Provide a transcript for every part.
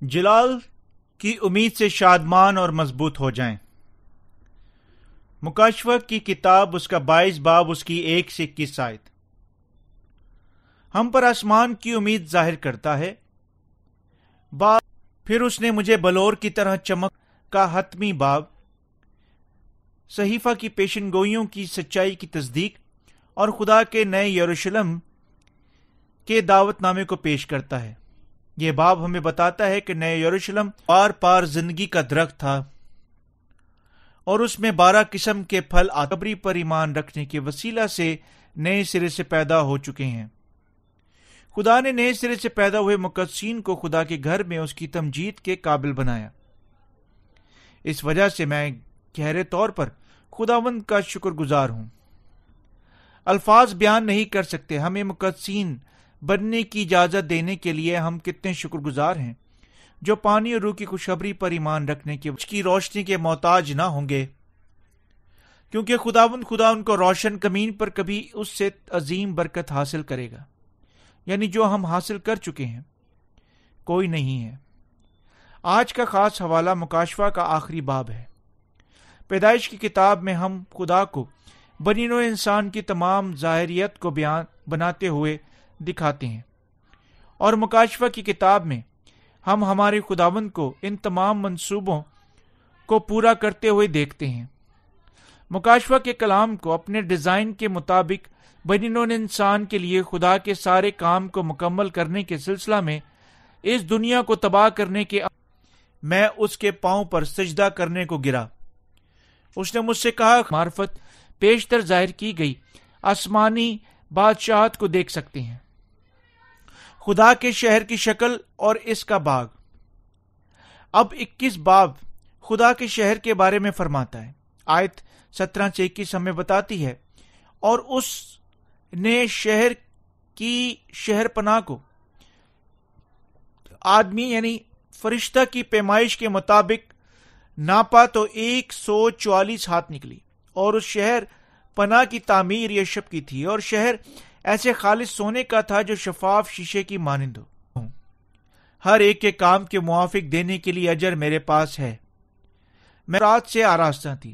جلال کی امید سے شادمان اور مضبوط ہو جائیں۔ مکاشفہ کی کتاب اس کا 22 باب اس کی 1 سے 21 آیت۔ ہم پر آسمان کی امید ظاہر کرتا ہے۔ پھر اس نے مجھے بلور کی طرح چمک کا حتمی باب، صحیفہ کی پیشن گوئیوں کی سچائی کی تصدیق اور خدا کے نئے یروشلم کے دعوت نامے کو پیش کرتا ہے۔ یہ باب ہمیں بتاتا ہے کہ نئے یروشلم پار پار زندگی کا درخت تھا اور اس میں 12 قسم کے پھل قبری پر ایمان رکھنے کے وسیلہ سے نئے سرے سے پیدا ہو چکے ہیں۔ خدا نے نئے سرے سے پیدا ہوئے مقدسین کو خدا کے گھر میں اس کی تمجید کے قابل بنایا۔ اس وجہ سے میں گہرے طور پر خداوند کا شکر گزار ہوں۔ الفاظ بیان نہیں کر سکتے ہمیں مقدسین بننے کی اجازت دینے کے لیے ہم کتنے شکر گزار ہیں جو پانی اور روح کی خوشخبری پر ایمان رکھنے کی روشنی کے محتاج نہ ہوں گے، کیونکہ خداوند خدا ان کو روشن زمین پر کبھی اس سے عظیم برکت حاصل کرے گا، یعنی جو ہم حاصل کر چکے ہیں، کوئی نہیں ہے۔ آج کا خاص حوالہ مکاشفہ کا آخری باب ہے۔ پیدائش کی کتاب میں ہم خدا کو بنی نوع انسان کی تمام ظاہریت کو بیان بناتے ہوئے دکھاتے ہیں، اور مکاشفہ کی کتاب میں ہم ہمارے خداوند کو ان تمام منصوبوں کو پورا کرتے ہوئے دیکھتے ہیں۔ مکاشفہ کے کلام کو اپنے ڈیزائن کے مطابق بنی نوع انسان کے لیے خدا کے سارے کام کو مکمل کرنے کے سلسلہ میں اس دنیا کو تباہ کرنے کے میں اس کے پاؤں پر سجدہ کرنے کو گرا۔ اس نے مجھ سے کہا، معرفت پیشتر ظاہر کی گئی آسمانی بادشاہت کو دیکھ سکتے ہیں، خدا کے شہر کی شکل اور اس کا باغ۔ اب 21 باب خدا کے شہر کے بارے میں فرماتا ہے۔ آیت 17 سے 21 ہمیں بتاتی ہے، اور اس نے شہر کی شہر پناہ کو آدمی یعنی فرشتہ کی پیمائش کے مطابق ناپا تو 144 ہاتھ نکلی، اور اس شہر پناہ کی تعمیر یشب کی تھی، اور شہر ایسے خالص سونے کا تھا جو شفاف شیشے کی مانند ہو۔ ہر ایک کے کام کے موافق دینے کے لیے اجر میرے پاس ہے۔ میں رات سے آراستہ تھی۔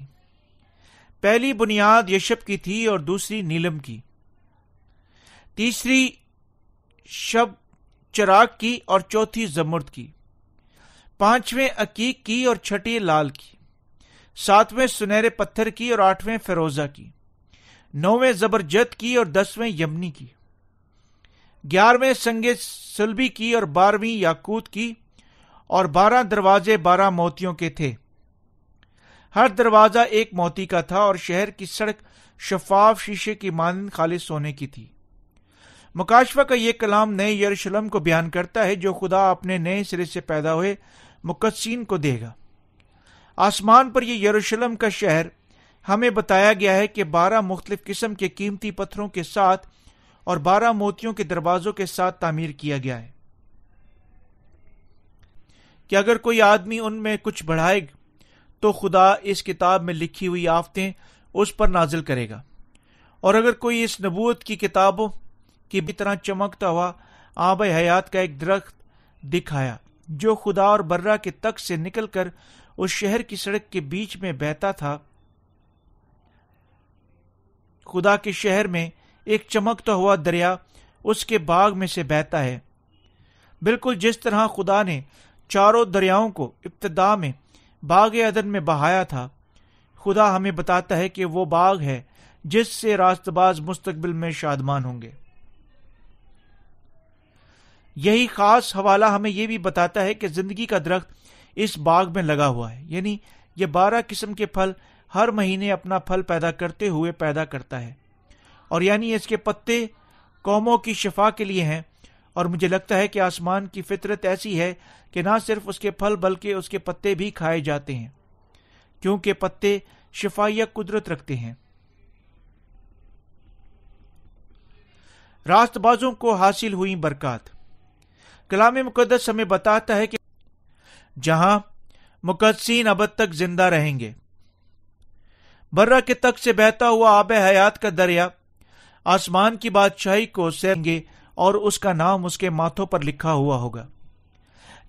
پہلی بنیاد یشب کی تھی اور دوسری نیلم کی، تیسری شب چراغ کی اور چوتھی زمرد کی، پانچویں عقیق کی اور چھٹی لال کی، ساتویں سنہرے پتھر کی اور آٹھویں فیروزہ کی، نویں زبرجد کی اور 10ویں یمنی کی، 11ویں سنگ سلبی کی اور 12ویں یاقوت کی، اور 12 دروازے 12 موتیوں کے تھے۔ ہر دروازہ ایک موتی کا تھا، اور شہر کی سڑک شفاف شیشے کی مانند خالص سونے کی تھی۔ مکاشفہ کا یہ کلام نئے یروشلم کو بیان کرتا ہے جو خدا اپنے نئے سرے سے پیدا ہوئے مقدسین کو دے گا۔ آسمان پر یہ یروشلم کا شہر ہمیں بتایا گیا ہے کہ 12 مختلف قسم کے قیمتی پتھروں کے ساتھ اور 12 موتیوں کے دروازوں کے ساتھ تعمیر کیا گیا ہے، کہ اگر کوئی آدمی ان میں کچھ بڑھائے تو خدا اس کتاب میں لکھی ہوئی آفتیں اس پر نازل کرے گا، اور اگر کوئی اس نبوت کی کتابوں کی طرح چمکتا ہوا آب حیات کا ایک درخت دکھایا جو خدا اور برہ کے تک سے نکل کر اس شہر کی سڑک کے بیچ میں بہتا تھا۔ خدا کے شہر میں ایک چمکتا ہوا دریا اس کے باغ میں سے بہتا ہے، بالکل جس طرح خدا نے چاروں دریاؤں کو ابتدا میں باغ عدن میں بہایا تھا۔ خدا ہمیں بتاتا ہے کہ وہ باغ ہے جس سے راست باز مستقبل میں شادمان ہوں گے۔ یہی خاص حوالہ ہمیں یہ بھی بتاتا ہے کہ زندگی کا درخت اس باغ میں لگا ہوا ہے، یعنی یہ 12 قسم کے پھل ہر مہینے اپنا پھل پیدا کرتے ہوئے پیدا کرتا ہے، اور یعنی اس کے پتے قوموں کی شفا کے لیے ہیں۔ اور مجھے لگتا ہے کہ آسمان کی فطرت ایسی ہے کہ نہ صرف اس کے پھل بلکہ اس کے پتے بھی کھائے جاتے ہیں، کیونکہ پتے شفائیہ قدرت رکھتے ہیں۔ راست بازوں کو حاصل ہوئی برکات۔ کلام مقدس ہمیں بتاتا ہے کہ جہاں مقدسین ابد تک زندہ رہیں گے، برہ کے تک سے بہتا ہوا آب حیات کا دریا آسمان کی بادشاہی کو سہیں گے اور اس کا نام اس کے ماتھوں پر لکھا ہوا ہوگا۔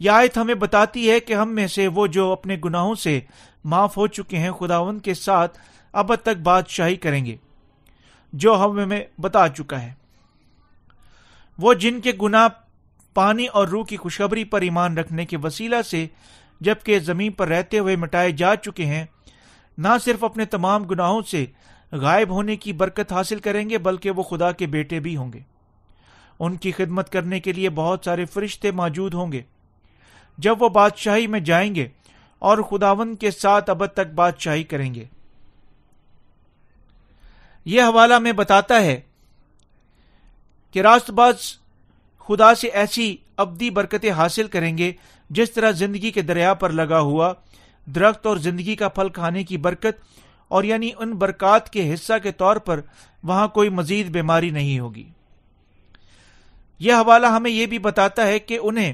یہ آیت ہمیں بتاتی ہے کہ ہم میں سے وہ جو اپنے گناہوں سے معاف ہو چکے ہیں خداوند کے ساتھ ابد تک بادشاہی کریں گے، جو ہمیں بتا چکا ہے۔ وہ جن کے گناہ پانی اور روح کی خوشخبری پر ایمان رکھنے کے وسیلہ سے جبکہ زمین پر رہتے ہوئے مٹائے جا چکے ہیں، نہ صرف اپنے تمام گناہوں سے غائب ہونے کی برکت حاصل کریں گے بلکہ وہ خدا کے بیٹے بھی ہوں گے۔ ان کی خدمت کرنے کے لیے بہت سارے فرشتے موجود ہوں گے جب وہ بادشاہی میں جائیں گے اور خداوند کے ساتھ ابد تک بادشاہی کریں گے۔ یہ حوالہ میں بتاتا ہے کہ راست باز خدا سے ایسی ابدی برکتیں حاصل کریں گے جس طرح زندگی کے دریا پر لگا ہوا درخت اور زندگی کا پھل کھانے کی برکت، اور یعنی ان برکات کے حصہ کے طور پر وہاں کوئی مزید بیماری نہیں ہوگی۔ یہ حوالہ ہمیں یہ بھی بتاتا ہے کہ انہیں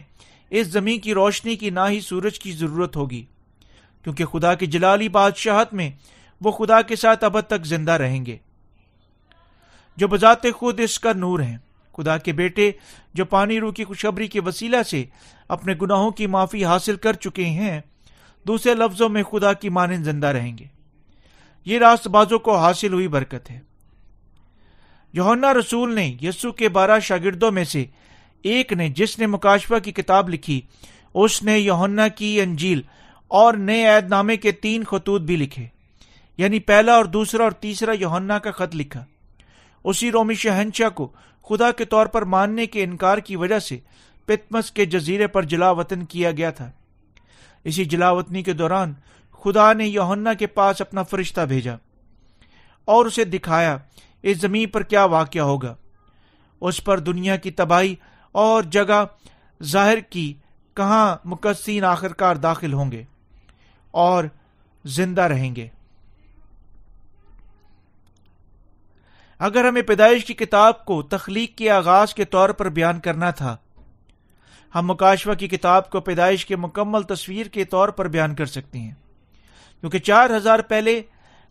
اس زمین کی روشنی کی نہ ہی سورج کی ضرورت ہوگی، کیونکہ خدا کی جلالی بادشاہت میں وہ خدا کے ساتھ ابد تک زندہ رہیں گے، جو بذات خود اس کا نور ہیں۔ خدا کے بیٹے جو پانی روح کی خوشخبری کے وسیلہ سے اپنے گناہوں کی معافی حاصل کر چکے ہیں، دوسرے لفظوں میں خدا کی مانند زندہ رہیں گے۔ یہ راست بازوں کو حاصل ہوئی برکت ہے۔ یوحنا رسول نے یسوع کے 12 شاگردوں میں سے ایک نے، جس نے مکاشفہ کی کتاب لکھی، اس نے یوحنا کی انجیل اور نئے عہد نامے کے 3 خطوط بھی لکھے، یعنی پہلا اور دوسرا اور تیسرا یوحنا کا خط لکھا۔ اسی رومی شہنشاہ کو خدا کے طور پر ماننے کے انکار کی وجہ سے پتمس کے جزیرے پر جلا وطن کیا گیا تھا۔ اسی جلا وطنی کے دوران خدا نے یوحنا کے پاس اپنا فرشتہ بھیجا اور اسے دکھایا اس زمین پر کیا واقعہ ہوگا۔ اس پر دنیا کی تباہی اور جگہ ظاہر کی کہاں مقدسین آخرکار داخل ہوں گے اور زندہ رہیں گے۔ اگر ہمیں پیدائش کی کتاب کو تخلیق کے آغاز کے طور پر بیان کرنا تھا، ہم مکاشفہ کی کتاب کو پیدائش کے مکمل تصویر کے طور پر بیان کر سکتے ہیں، کیونکہ 4000 پہلے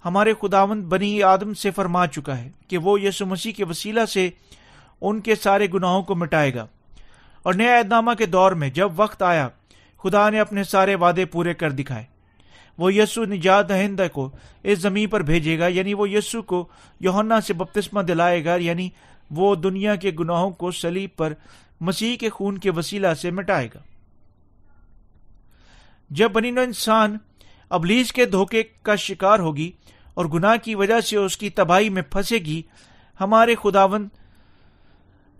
ہمارے خداوند بنی آدم سے فرما چکا ہے کہ وہ یسوع مسیح کے وسیلہ سے ان کے سارے گناہوں کو مٹائے گا، اور نئے عہد نامہ کے دور میں جب وقت آیا خدا نے اپنے سارے وعدے پورے کر دکھائے۔ وہ یسوع نجات دہندہ کو اس زمین پر بھیجے گا، یعنی وہ یسوع کو یوحنا سے بپتسمہ دلائے گا، یعنی وہ دنیا کے گناہوں کو صلیب پر مسیح کے خون کے وسیلہ سے مٹائے گا۔ جب بنی نوع انسان ابلیس کے دھوکے کا شکار ہوگی اور گناہ کی وجہ سے اس کی تباہی میں پھنسے گی، ہمارے خداوند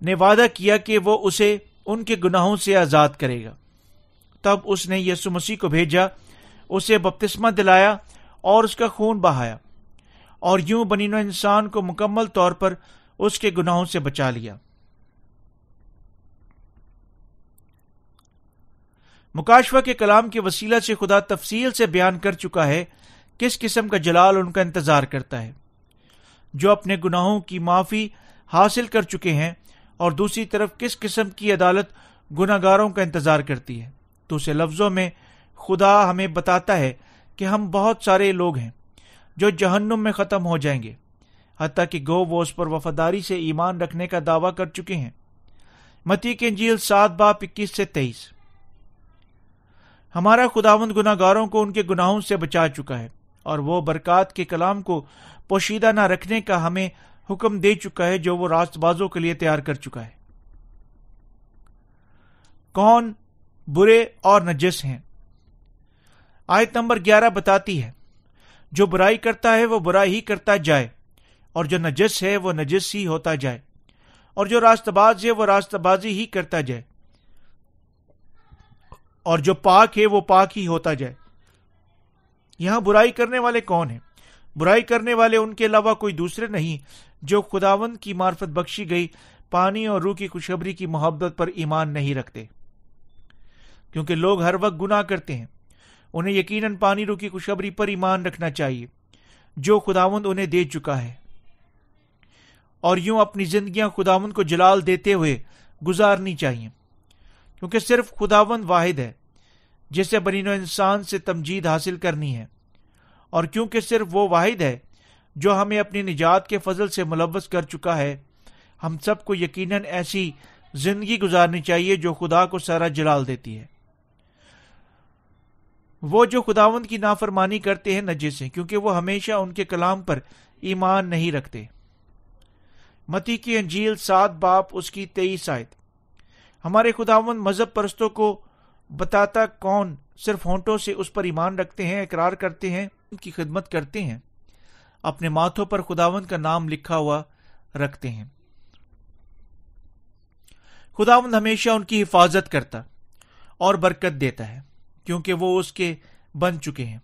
نے وعدہ کیا کہ وہ اسے ان کے گناہوں سے آزاد کرے گا۔ تب اس نے یسوع مسیح کو بھیجا، اسے بپتسمہ دلایا اور اس کا خون بہایا، اور یوں بنی نوع انسان کو مکمل طور پر اس کے گناہوں سے بچا لیا۔ مکاشفہ کے کلام کے وسیلہ سے خدا تفصیل سے بیان کر چکا ہے کس قسم کا جلال ان کا انتظار کرتا ہے، جو اپنے گناہوں کی معافی حاصل کر چکے ہیں، اور دوسری طرف کس قسم کی عدالت گناہ گاروں کا انتظار کرتی ہے۔ دوسرے لفظوں میں خدا ہمیں بتاتا ہے کہ ہم بہت سارے لوگ ہیں جو جہنم میں ختم ہو جائیں گے، حتیٰ کہ گو وہ اس پر وفاداری سے ایمان رکھنے کا دعویٰ کر چکے ہیں۔ متی کی انجیل 7:21-23۔ ہمارا خداوند گناہ گاروں کو ان کے گناہوں سے بچا چکا ہے، اور وہ برکات کے کلام کو پوشیدہ نہ رکھنے کا ہمیں حکم دے چکا ہے جو وہ راست بازوں کے لیے تیار کر چکا ہے۔ کون برے اور نجس ہیں؟ آیت نمبر 11 بتاتی ہے، جو برائی کرتا ہے وہ برائی ہی کرتا جائے، اور جو نجس ہے وہ نجس ہی ہوتا جائے، اور جو راست باز ہے وہ راست بازی ہی کرتا جائے، اور جو پاک ہے وہ پاک ہی ہوتا جائے۔ یہاں برائی کرنے والے کون ہیں؟ برائی کرنے والے ان کے علاوہ کوئی دوسرے نہیں جو خداوند کی معرفت بخشی گئی پانی اور روح کی خوشخبری کی محبت پر ایمان نہیں رکھتے، کیونکہ لوگ ہر وقت گناہ کرتے ہیں۔ انہیں یقیناً پانی روح کی خوشخبری پر ایمان رکھنا چاہیے جو خداوند انہیں دے چکا ہے، اور یوں اپنی زندگیاں خداوند کو جلال دیتے ہوئے گزارنی چاہیے، کیونکہ صرف خداوند واحد ہے جسے بنی نوع انسان سے تمجید حاصل کرنی ہے، اور کیونکہ صرف وہ واحد ہے جو ہمیں اپنی نجات کے فضل سے ملوث کر چکا ہے، ہم سب کو یقیناً ایسی زندگی گزارنی چاہیے جو خدا کو سارا جلال دیتی ہے۔ وہ جو خداوند کی نافرمانی کرتے ہیں نجس ہیں، کیونکہ وہ ہمیشہ ان کے کلام پر ایمان نہیں رکھتے۔ متی کی انجیل 7 باب اس کی 23 آیت۔ ہمارے خداوند مذہب پرستوں کو بتاتا کون صرف ہونٹوں سے اس پر ایمان رکھتے ہیں، اقرار کرتے ہیں، ان کی خدمت کرتے ہیں، اپنے ماتھوں پر خداوند کا نام لکھا ہوا رکھتے ہیں۔ خداوند ہمیشہ ان کی حفاظت کرتا اور برکت دیتا ہے، کیونکہ وہ اس کے بن چکے ہیں،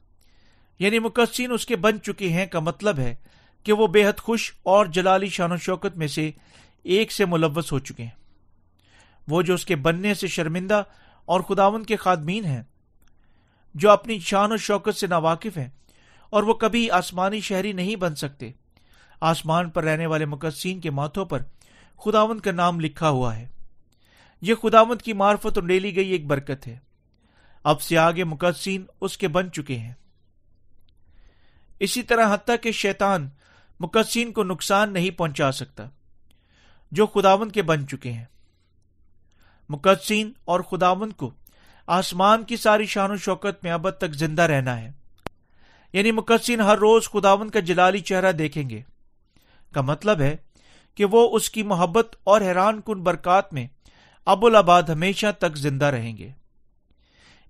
یعنی مقدسین اس کے بن چکے ہیں کا مطلب ہے کہ وہ بے حد خوش اور جلالی شان و شوکت میں سے ایک سے ملوث ہو چکے ہیں۔ وہ جو اس کے بننے سے شرمندہ اور خداوند کے خادمین ہیں، جو اپنی شان و شوکت سے ناواقف ہیں، اور وہ کبھی آسمانی شہری نہیں بن سکتے۔ آسمان پر رہنے والے مقدسین کے ماتھوں پر خداوند کا نام لکھا ہوا ہے۔ یہ خداوند کی معرفت اور ڈیلی گئی ایک برکت ہے۔ اب سے آگے مقدسین اس کے بن چکے ہیں۔ اسی طرح حتیٰ کہ شیطان مقدسین کو نقصان نہیں پہنچا سکتا جو خداوند کے بن چکے ہیں۔ مقدسین اور خداوند کو آسمان کی ساری شان و شوکت میں ابد تک زندہ رہنا ہے، یعنی مقدسین ہر روز خداوند کا جلالی چہرہ دیکھیں گے، کا مطلب ہے کہ وہ اس کی محبت اور حیران کن برکات میں ابوالآباد ہمیشہ تک زندہ رہیں گے۔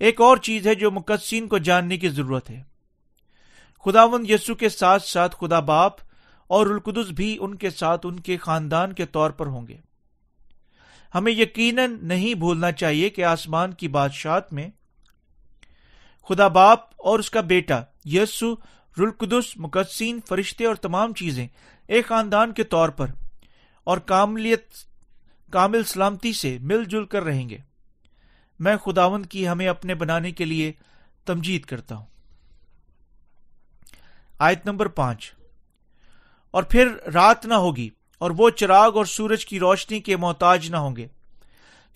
ایک اور چیز ہے جو مقدسین کو جاننے کی ضرورت ہے۔ خداوند یسوع کے ساتھ ساتھ خدا باپ اور روح القدس بھی ان کے ساتھ ان کے خاندان کے طور پر ہوں گے۔ ہمیں یقیناً نہیں بھولنا چاہیے کہ آسمان کی بادشاہت میں خدا باپ اور اس کا بیٹا یسوع، روح القدس، مقدسین، فرشتے اور تمام چیزیں ایک خاندان کے طور پر اور کامل سلامتی سے مل جل کر رہیں گے۔ میں خداوند کی ہمیں اپنے بنانے کے لیے تمجید کرتا ہوں۔ آیت نمبر 5۔ اور پھر رات نہ ہوگی اور وہ چراغ اور سورج کی روشنی کے محتاج نہ ہوں گے،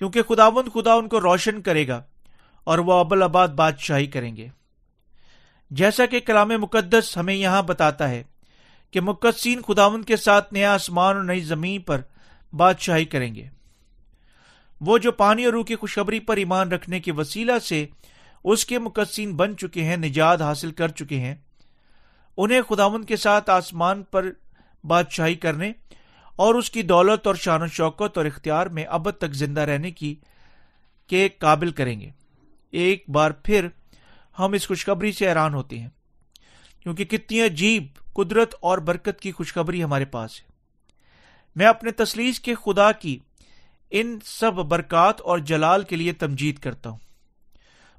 کیونکہ خداوند خدا ان کو روشن کرے گا اور وہ ابوالآباد بادشاہی کریں گے۔ جیسا کہ کلام مقدس ہمیں یہاں بتاتا ہے کہ مقدسین خداوند کے ساتھ نیا آسمان اور نئی زمین پر بادشاہی کریں گے۔ وہ جو پانی اور روح کی خوشخبری پر ایمان رکھنے کے وسیلہ سے اس کے مقدسین بن چکے ہیں، نجات حاصل کر چکے ہیں، انہیں خداوند کے ساتھ آسمان پر بادشاہی کرنے اور اس کی دولت اور شان و شوکت اور اختیار میں ابد تک زندہ رہنے کے قابل کریں گے۔ ایک بار پھر ہم اس خوشخبری سے حیران ہوتے ہیں، کیونکہ کتنی عجیب قدرت اور برکت کی خوشخبری ہمارے پاس ہے۔ میں اپنے تثلیث کے خدا کی ان سب برکات اور جلال کے لیے تمجید کرتا ہوں۔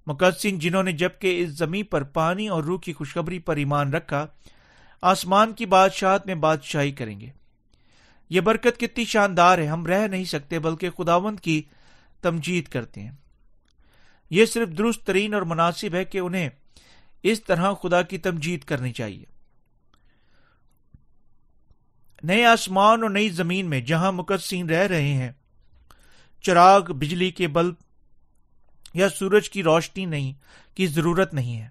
مقدسین جنہوں نے جبکہ اس زمین پر پانی اور روح کی خوشخبری پر ایمان رکھا، آسمان کی بادشاہت میں بادشاہی کریں گے۔ یہ برکت کتنی شاندار ہے، ہم رہ نہیں سکتے بلکہ خداوند کی تمجید کرتے ہیں۔ یہ صرف درست ترین اور مناسب ہے کہ انہیں اس طرح خدا کی تمجید کرنی چاہیے۔ نئے آسمان اور نئی زمین میں جہاں مقدسین رہ رہے ہیں، چراغ، بجلی کے بلب یا سورج کی روشنی کی ضرورت نہیں ہے۔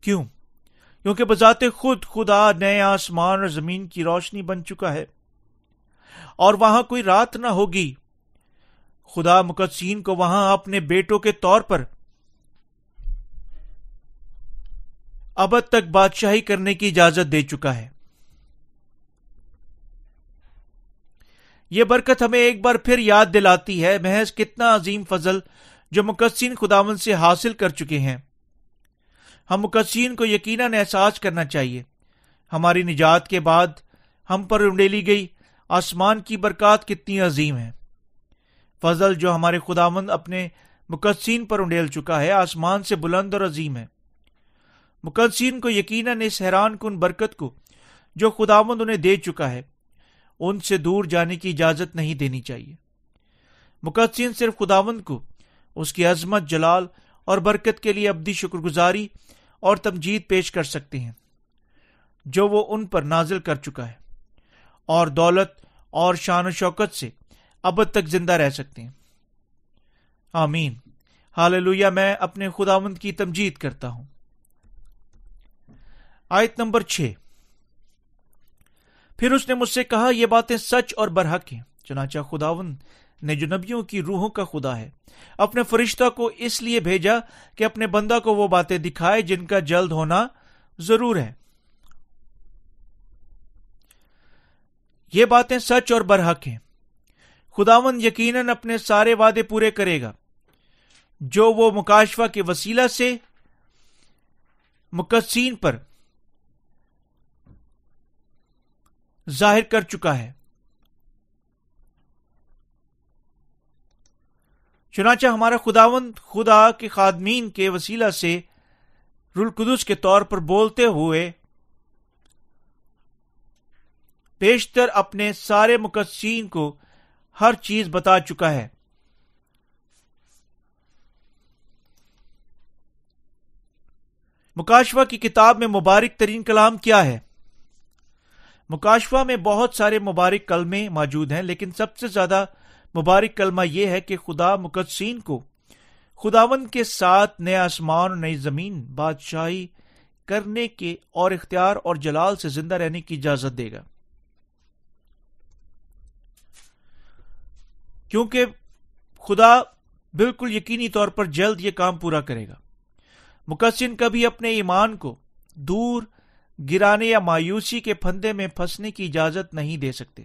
کیوں؟ کیونکہ بذات خود خدا نئے آسمان اور زمین کی روشنی بن چکا ہے، اور وہاں کوئی رات نہ ہوگی۔ خدا مقدسین کو وہاں اپنے بیٹوں کے طور پر ابد تک بادشاہی کرنے کی اجازت دے چکا ہے۔ یہ برکت ہمیں ایک بار پھر یاد دلاتی ہے محض کتنا عظیم فضل جو مقدسین خداوند سے حاصل کر چکے ہیں۔ ہم مقدسین کو یقیناً احساس کرنا چاہیے، ہماری نجات کے بعد ہم پر انڈیلی گئی آسمان کی برکات کتنی عظیم ہے۔ فضل جو ہمارے خداوند اپنے مقدسین پر انڈیل چکا ہے آسمان سے بلند اور عظیم ہے۔ مقدسین کو یقیناً اس حیران کن برکت کو جو خداوند انہیں دے چکا ہے ان سے دور جانے کی اجازت نہیں دینی چاہیے۔ مقدسین صرف خداوند کو اس کی عظمت، جلال اور برکت کے لیے ابدی شکر گزاری اور تمجید پیش کر سکتے ہیں جو وہ ان پر نازل کر چکا ہے، اور دولت اور شان و شوکت سے ابد تک زندہ رہ سکتے ہیں۔ آمین، ہاللویہ۔ میں اپنے خداوند کی تمجید کرتا ہوں۔ آیت نمبر 6۔ پھر اس نے مجھ سے کہا، یہ باتیں سچ اور برحق ہیں، چنانچہ خداوند نے جو نبیوں کی روحوں کا خدا ہے اپنے فرشتہ کو اس لیے بھیجا کہ اپنے بندہ کو وہ باتیں دکھائے جن کا جلد ہونا ضرور ہے۔ یہ باتیں سچ اور برحق ہیں۔ خداوند یقیناً اپنے سارے وعدے پورے کرے گا جو وہ مکاشفہ کے وسیلہ سے مقدسین پر ظاہر کر چکا ہے۔ چنانچہ ہمارا خداوند خدا کے خادمین کے وسیلہ سے روح القدس کے طور پر بولتے ہوئے پیشتر اپنے سارے مقدسین کو ہر چیز بتا چکا ہے۔ مکاشفہ کی کتاب میں مبارک ترین کلام کیا ہے؟ مکاشفہ میں بہت سارے مبارک کلمے موجود ہیں، لیکن سب سے زیادہ مبارک کلمہ یہ ہے کہ خدا مقدسین کو خداوند کے ساتھ نئے آسمان اور نئی زمین بادشاہی کرنے کے اور اختیار اور جلال سے زندہ رہنے کی اجازت دے گا، کیونکہ خدا بالکل یقینی طور پر جلد یہ کام پورا کرے گا۔ مقدسین کبھی اپنے ایمان کو دور گرانے یا مایوسی کے پھندے میں پھنسنے کی اجازت نہیں دے سکتے۔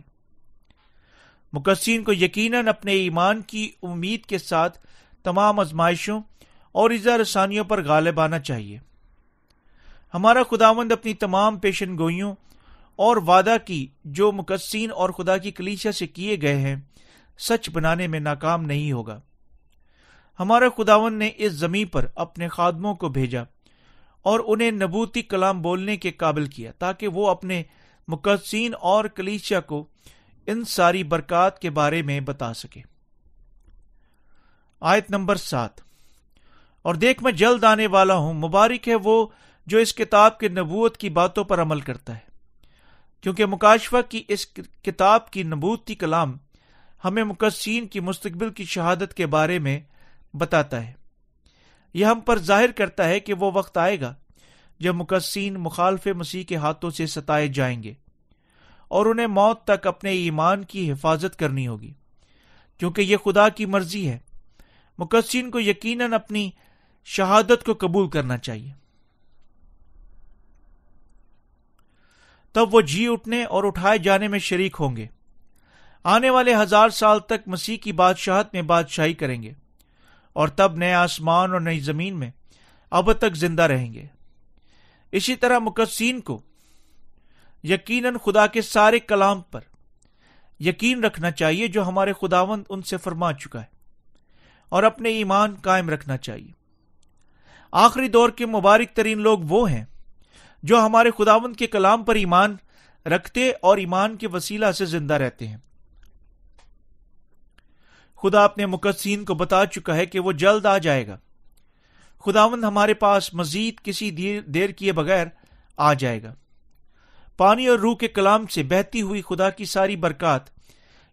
مقدسین کو یقیناً اپنے ایمان کی امید کے ساتھ تمام آزمائشوں اور ایذا رسانیوں پر غالب آنا چاہیے۔ ہمارا خداوند اپنی تمام پیشن گوئیوں اور وعدہ کی جو مقدسین اور خدا کی کلیسیا سے کیے گئے ہیں سچ بنانے میں ناکام نہیں ہوگا۔ ہمارا خداوند نے اس زمین پر اپنے خادموں کو بھیجا اور انہیں نبوتی کلام بولنے کے قابل کیا تاکہ وہ اپنے مقدسین اور کلیسیا کو ان ساری برکات کے بارے میں بتا سکے۔ آیت نمبر 7، اور دیکھ میں جلد آنے والا ہوں، مبارک ہے وہ جو اس کتاب کے نبوت کی باتوں پر عمل کرتا ہے، کیونکہ مکاشفہ کی اس کتاب کی نبوتی کلام ہمیں مقدسین کی مستقبل کی شہادت کے بارے میں بتاتا ہے۔ یہ ہم پر ظاہر کرتا ہے کہ وہ وقت آئے گا جب مقدسین مخالف مسیح کے ہاتھوں سے ستائے جائیں گے اور انہیں موت تک اپنے ایمان کی حفاظت کرنی ہوگی، کیونکہ یہ خدا کی مرضی ہے۔ مقدسین کو یقیناً اپنی شہادت کو قبول کرنا چاہیے، تب وہ جی اٹھنے اور اٹھائے جانے میں شریک ہوں گے۔ آنے والے 1000 سال تک مسیح کی بادشاہت میں بادشاہی کریں گے اور تب نئے آسمان اور نئی زمین میں اب تک زندہ رہیں گے۔ اسی طرح مقدسین کو یقیناً خدا کے سارے کلام پر یقین رکھنا چاہیے جو ہمارے خداوند ان سے فرما چکا ہے، اور اپنے ایمان قائم رکھنا چاہیے۔ آخری دور کے مبارک ترین لوگ وہ ہیں جو ہمارے خداوند کے کلام پر ایمان رکھتے اور ایمان کے وسیلہ سے زندہ رہتے ہیں۔ خدا اپنے مقدسین کو بتا چکا ہے کہ وہ جلد آ جائے گا۔ خداوند ہمارے پاس مزید کسی دیر کیے بغیر آ جائے گا۔ پانی اور روح کے کلام سے بہتی ہوئی خدا کی ساری برکات،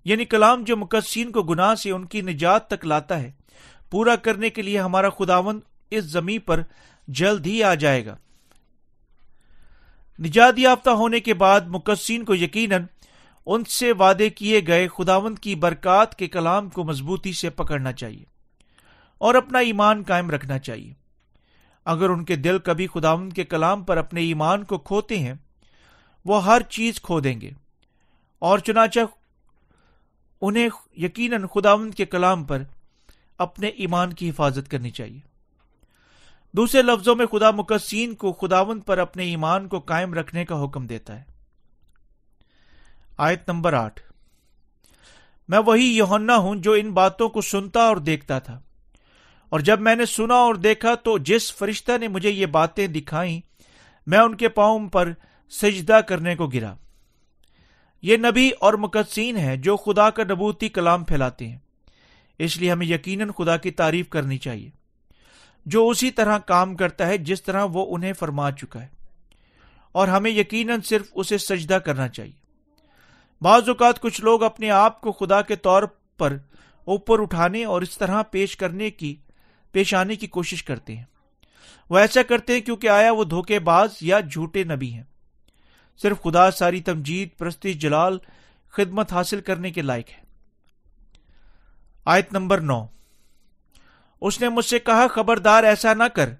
یعنی کلام جو مقدسین کو گناہ سے ان کی نجات تک لاتا ہے، پورا کرنے کے لیے ہمارا خداوند اس زمین پر جلد ہی آ جائے گا۔ نجات یافتہ ہونے کے بعد مقدسین کو یقیناً ان سے وعدے کیے گئے خداوند کی برکات کے کلام کو مضبوطی سے پکڑنا چاہیے اور اپنا ایمان قائم رکھنا چاہیے۔ اگر ان کے دل کبھی خداوند کے کلام پر اپنے ایمان کو کھوتے ہیں، وہ ہر چیز کھو دیں گے، اور چنانچہ انہیں یقیناً خداوند کے کلام پر اپنے ایمان کی حفاظت کرنی چاہیے۔ دوسرے لفظوں میں خدا مقدسین کو خداوند پر اپنے ایمان کو قائم رکھنے کا حکم دیتا ہے۔ آیت نمبر 8، میں وہی یوحنا ہوں جو ان باتوں کو سنتا اور دیکھتا تھا، اور جب میں نے سنا اور دیکھا تو جس فرشتہ نے مجھے یہ باتیں دکھائیں، میں ان کے پاؤں پر سجدہ کرنے کو گرا۔ یہ نبی اور مقدسین ہیں جو خدا کا نبوتی کلام پھیلاتے ہیں، اس لیے ہمیں یقیناً خدا کی تعریف کرنی چاہیے جو اسی طرح کام کرتا ہے جس طرح وہ انہیں فرما چکا ہے، اور ہمیں یقیناً صرف اسے سجدہ کرنا چاہیے۔ بعض اوقات کچھ لوگ اپنے آپ کو خدا کے طور پر اوپر اٹھانے اور اس طرح پیش آنے کی کوشش کرتے ہیں۔ وہ ایسا کرتے ہیں کیونکہ آیا وہ دھوکے باز یا جھوٹے نبی ہیں۔ صرف خدا ساری تمجید، پرستش، جلال، خدمت حاصل کرنے کے لائق ہے۔ آیت نمبر 9، اس نے مجھ سے کہا خبردار ایسا نہ کر،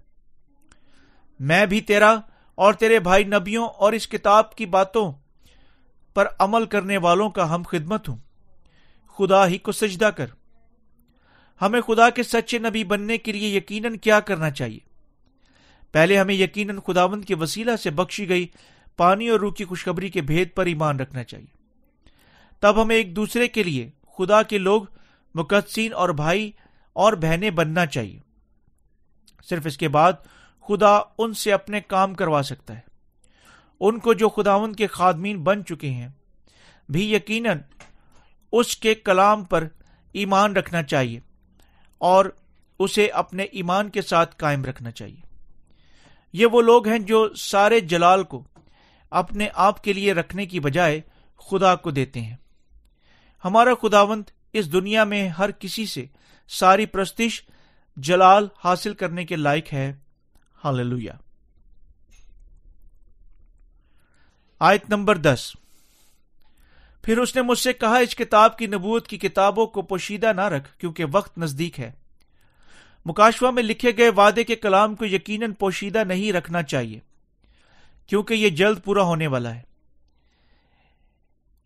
میں بھی تیرا اور تیرے بھائی نبیوں اور اس کتاب کی باتوں پر عمل کرنے والوں کا ہم خدمت ہوں، خدا ہی کو سجدہ کر۔ ہمیں خدا کے سچے نبی بننے کے لیے یقیناً کیا کرنا چاہیے؟ پہلے ہمیں یقیناً خداوند کے وسیلہ سے بخشی گئی پانی اور روح کی خوشخبری کے بھید پر ایمان رکھنا چاہیے۔ تب ہمیں ایک دوسرے کے لیے خدا کے لوگ، مقدسین اور بھائی اور بہنیں بننا چاہیے۔ صرف اس کے بعد خدا ان سے اپنے کام کروا سکتا ہے۔ ان کو جو خداوند کے خادمین بن چکے ہیں بھی یقیناً اس کے کلام پر ایمان رکھنا چاہیے اور اسے اپنے ایمان کے ساتھ قائم رکھنا چاہیے۔ یہ وہ لوگ ہیں جو سارے جلال کو اپنے آپ کے لیے رکھنے کی بجائے خدا کو دیتے ہیں۔ ہمارا خداوند اس دنیا میں ہر کسی سے ساری پرستش جلال حاصل کرنے کے لائق ہے۔ ہاللویا۔ آیت نمبر 10، پھر اس نے مجھ سے کہا اس کتاب کی نبوت کی کتابوں کو پوشیدہ نہ رکھ کیونکہ وقت نزدیک ہے۔ مکاشفہ میں لکھے گئے وعدے کے کلام کو یقیناً پوشیدہ نہیں رکھنا چاہیے کیونکہ یہ جلد پورا ہونے والا ہے۔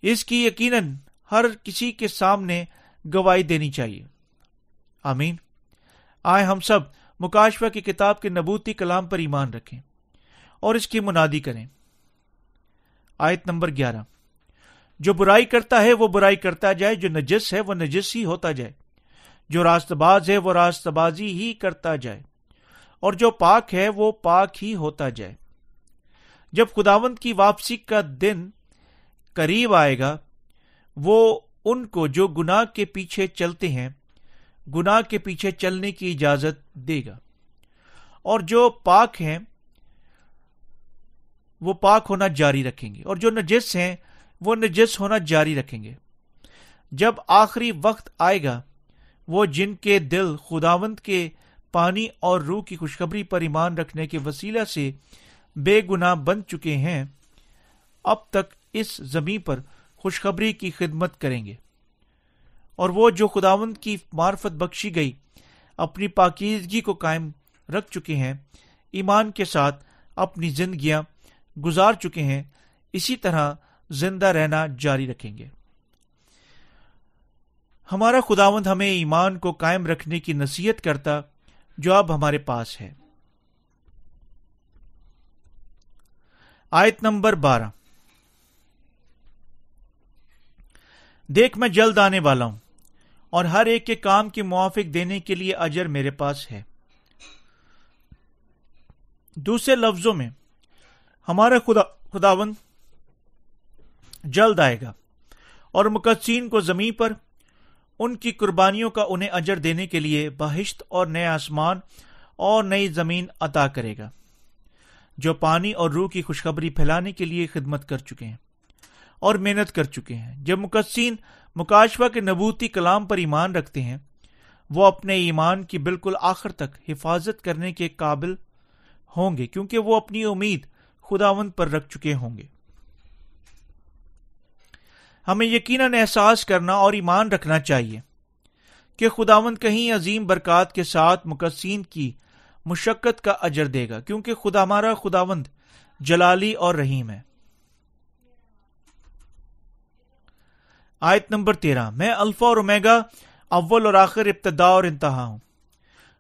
اس کی یقیناً ہر کسی کے سامنے گواہی دینی چاہیے۔ آمین۔ آئے ہم سب مکاشفہ کی کتاب کے نبوتی کلام پر ایمان رکھیں اور اس کی منادی کریں۔ آیت نمبر 11، جو برائی کرتا ہے وہ برائی کرتا جائے، جو نجس ہے وہ نجس ہی ہوتا جائے، جو راست باز ہے وہ راست بازی ہی کرتا جائے، اور جو پاک ہے وہ پاک ہی ہوتا جائے۔ جب خداوند کی واپسی کا دن قریب آئے گا، وہ ان کو جو گناہ کے پیچھے چلتے ہیں گناہ کے پیچھے چلنے کی اجازت دے گا، اور جو پاک ہیں وہ پاک ہونا جاری رکھیں گے، اور جو نجس ہیں وہ نجس ہونا جاری رکھیں گے۔ جب آخری وقت آئے گا، وہ جن کے دل خداوند کے پانی اور روح کی خوشخبری پر ایمان رکھنے کے وسیلہ سے بے گناہ بن چکے ہیں، اب تک اس زمین پر خوشخبری کی خدمت کریں گے، اور وہ جو خداوند کی معرفت بخشی گئی اپنی پاکیزگی کو قائم رکھ چکے ہیں، ایمان کے ساتھ اپنی زندگیاں گزار چکے ہیں، اسی طرح زندہ رہنا جاری رکھیں گے۔ ہمارا خداوند ہمیں ایمان کو قائم رکھنے کی نصیحت کرتا جو اب ہمارے پاس ہے۔ آیت نمبر 12، دیکھ میں جلد آنے والا ہوں اور ہر ایک کے کام کے موافق دینے کے لیے اجر میرے پاس ہے۔ دوسرے لفظوں میں ہمارا خداوند جلد آئے گا اور مقدسین کو زمین پر ان کی قربانیوں کا انہیں اجر دینے کے لیے بہشت اور نئے آسمان اور نئی زمین عطا کرے گا، جو پانی اور روح کی خوشخبری پھیلانے کے لیے خدمت کر چکے ہیں اور محنت کر چکے ہیں۔ جب مقدسین مکاشفہ کے نبوتی کلام پر ایمان رکھتے ہیں، وہ اپنے ایمان کی بالکل آخر تک حفاظت کرنے کے قابل ہوں گے کیونکہ وہ اپنی امید خداوند پر رکھ چکے ہوں گے۔ ہمیں یقیناً احساس کرنا اور ایمان رکھنا چاہیے کہ خداوند کہیں عظیم برکات کے ساتھ مقدسین کی مشقت کا اجر دے گا کیونکہ ہمارا خداوند جلالی اور رحیم ہے۔ آیت نمبر 13، میں الفا اور اومیگا، اول اور آخر، ابتدا اور انتہا ہوں۔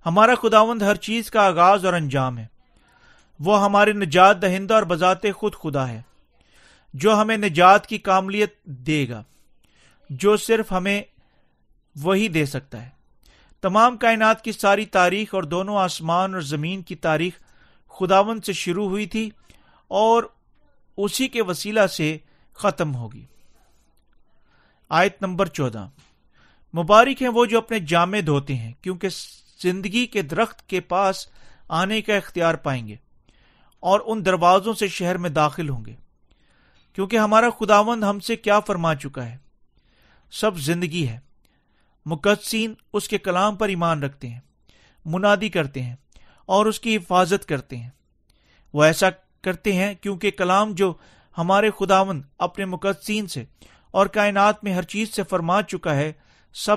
ہمارا خداوند ہر چیز کا آغاز اور انجام ہے۔ وہ ہمارے نجات دہندہ اور بذات خود خدا ہے جو ہمیں نجات کی کاملیت دے گا، جو صرف ہمیں وہی دے سکتا ہے۔ تمام کائنات کی ساری تاریخ اور دونوں آسمان اور زمین کی تاریخ خداوند سے شروع ہوئی تھی اور اسی کے وسیلہ سے ختم ہوگی۔ آیت نمبر 14، مبارک ہیں وہ جو اپنے جامے دھوتے ہیں کیونکہ زندگی کے درخت کے پاس آنے کا اختیار پائیں گے اور ان دروازوں سے شہر میں داخل ہوں گے، کیونکہ ہمارا خداوند ہم سے کیا فرما چکا ہے، سب زندگی ہے۔ مقدسین اس کے کلام پر ایمان رکھتے ہیں، منادی کرتے ہیں اور اس کی حفاظت کرتے ہیں۔ وہ ایسا کرتے ہیں کیونکہ کلام جو ہمارے خداوند اپنے مقدسین سے اور کائنات میں ہر چیز سے فرما چکا ہے، سب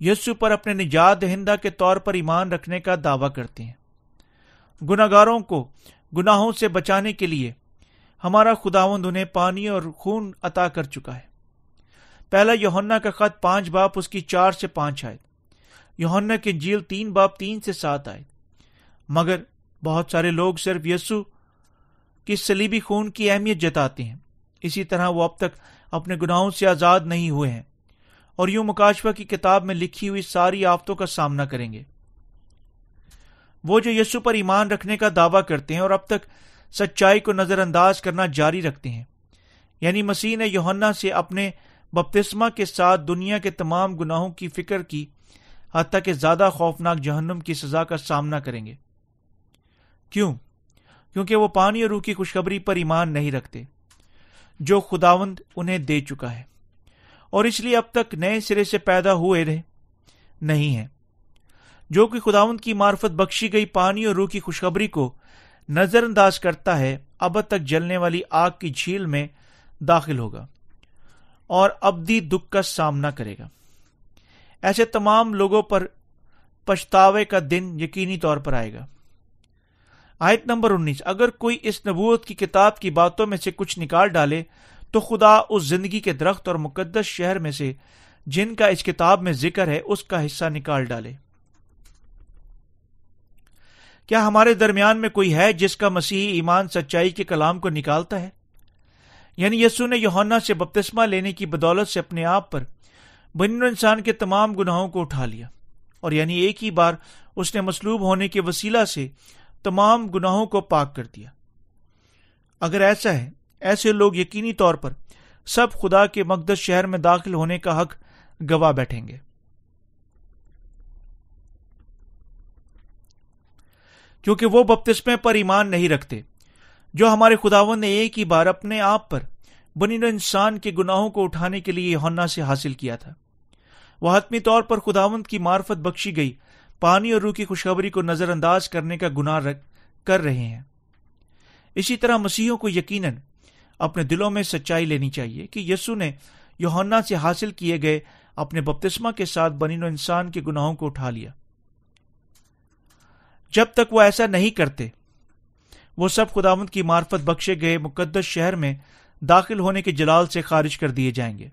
یسوع پر اپنے نجات دہندہ کے طور پر ایمان رکھنے کا دعویٰ کرتے ہیں۔ گناہگاروں کو گناہوں سے بچانے کے لیے ہمارا خداوند انہیں پانی اور خون عطا کر چکا ہے۔ پہلا یوحنا کا خط 5 باب اس کی 4 سے 5 آیت، یوحنا کی انجیل 3 باب 3 سے 7 آیت۔ مگر بہت سارے لوگ صرف یسوع کی صلیبی خون کی اہمیت جتاتے ہیں، اسی طرح وہ اب تک اپنے گناہوں سے آزاد نہیں ہوئے ہیں اور یوں مکاشفہ کی کتاب میں لکھی ہوئی ساری آفتوں کا سامنا کریں گے۔ وہ جو یسوع پر ایمان رکھنے کا دعویٰ کرتے ہیں اور اب تک سچائی کو نظر انداز کرنا جاری رکھتے ہیں، یعنی مسیح نے یوحنا سے اپنے بپتسمہ کے ساتھ دنیا کے تمام گناہوں کی فکر کی، حتیٰ کہ زیادہ خوفناک جہنم کی سزا کا سامنا کریں گے۔ کیوں؟ کیونکہ وہ پانی اور روح کی خوشخبری پر ایمان نہیں رکھتے جو خداوند انہیں دے چکا ہے، اور اس لیے اب تک نئے سرے سے پیدا ہوئے نہیں ہیں۔ جو کہ خداوند کی معرفت بخشی گئی پانی اور روح کی خوشخبری کو نظر انداز کرتا ہے، اب تک جلنے والی آگ کی جھیل میں داخل ہوگا اور ابدی دکھ کا سامنا کرے گا۔ ایسے تمام لوگوں پر پچھتاوے کا دن یقینی طور پر آئے گا۔ آیت نمبر 19، اگر کوئی اس نبوت کی کتاب کی باتوں میں سے کچھ نکال ڈالے تو خدا اس زندگی کے درخت اور مقدس شہر میں سے جن کا اس کتاب میں ذکر ہے اس کا حصہ نکال ڈالے۔ کیا ہمارے درمیان میں کوئی ہے جس کا مسیحی ایمان سچائی کے کلام کو نکالتا ہے؟ یعنی یسوع نے یوحنا سے بپتسمہ لینے کی بدولت سے اپنے آپ پر بنی نوع انسان کے تمام گناہوں کو اٹھا لیا، اور یعنی ایک ہی بار اس نے مصلوب ہونے کے وسیلہ سے تمام گناہوں کو پاک کر دیا۔ اگر ایسا ہے، ایسے لوگ یقینی طور پر سب خدا کے مقدس شہر میں داخل ہونے کا حق گواہ بیٹھیں گے، کیونکہ وہ بپتسمے پر ایمان نہیں رکھتے جو ہمارے خداوند نے ایک ہی بار اپنے آپ پر بنی نوع انسان کے گناہوں کو اٹھانے کے لیے یوحنا سے حاصل کیا تھا۔ وہ حتمی طور پر خداوند کی معرفت بخشی گئی پانی اور روح کی خوشخبری کو نظر انداز کرنے کا گناہ کر رہے ہیں۔ اسی طرح مسیحیوں کو یقیناً اپنے دلوں میں سچائی لینی چاہیے کہ یسوع نے یوحنا سے حاصل کیے گئے اپنے بپتسمہ کے ساتھ بنی نوع انسان کے گناہوں کو اٹھا لیا۔ جب تک وہ ایسا نہیں کرتے، وہ سب خداوند کی معرفت بخشے گئے مقدس شہر میں داخل ہونے کے جلال سے خارج کر دیے جائیں گے۔